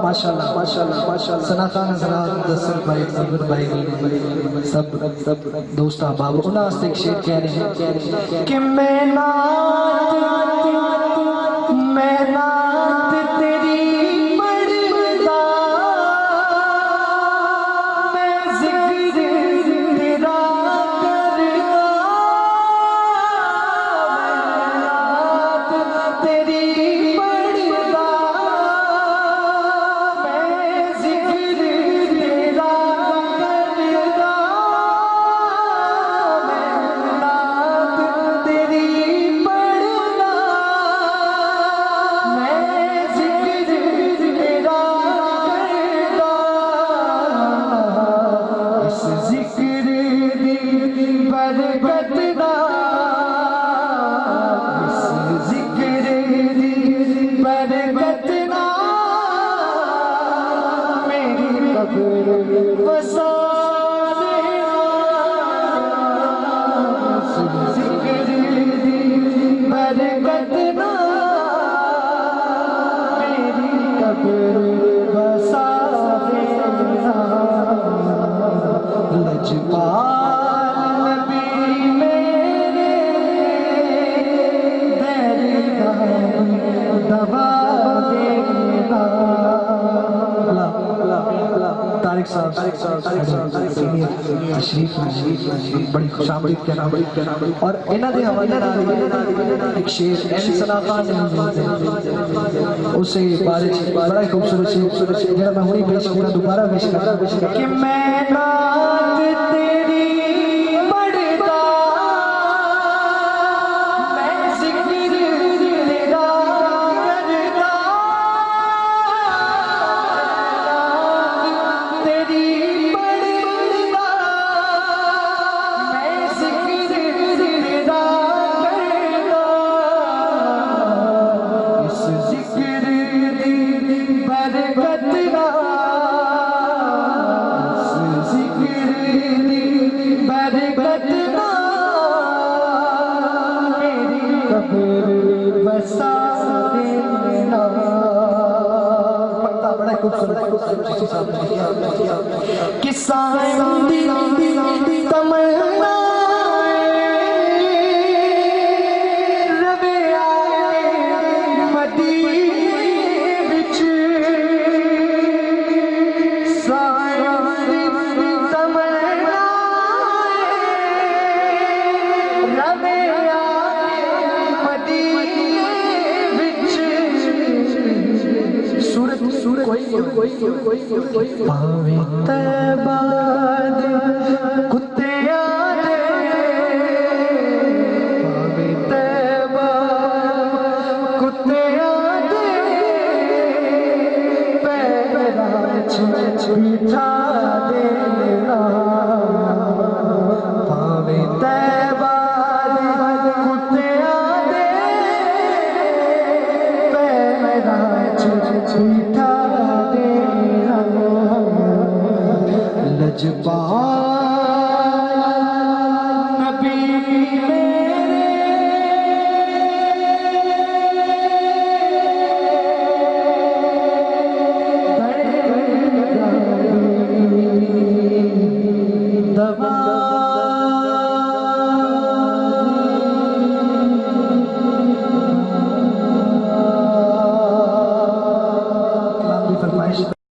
माशाल्लाह माशाल्लाह माशाल्लाह सना खान हजरात दस्तर भाई सबर भाई सब दोस्त अहबाब उन्हें वास्ते एक शेर कह रहे हैं कि मैं नात तेरी पढ़दा मैं जिक्र तेरा करदा मैं नात तेरी पढ़दा मैं जिक्र तेरा करदा मैं नात तेरी पढ़दा मैं जिक्र तेरा करदा इस जिक्र दी बरकत दा इस जिक्र दी बरकत दा मेरी कब्र वसा देना इस जिक्र दी बरकत दा मेरी कब्र वसा देना लजपाल नबी मेरे दर्दा दवा देना तारिक साहब तशरीफ बड़ी खुशामदीद कहना और इन्हां दे हवाले नाल एक शेर एन सना खान ने उसे बारे बड़ा ही खूबसूरत शेर जेड़ा मैं हुणी पेश किया दोबारा पेश कर कि मैं नात तेरी पढ़दा मैं जिक्र तेरा करदा तेरी पढ़दा मैं जिक्र तेरा करदा इस जिक्र दी बरकत दा इस जिक्र दी बरकत दा मेरी कब्र बसा देना पक्का बड़ा खूबसूरत किस्सा दी तमन्ना रवे आए मदीने विच साया दी तमन्ना रवे आए मदीने विच सूरत कोई पावे तबाद कुत्तिया दे पावे तबाद कुत्तिया दे पैरा बिठा देना पावे तबाद कुत्तिया दे पैरा बिठा देना लजपाल नबी मेरे दवा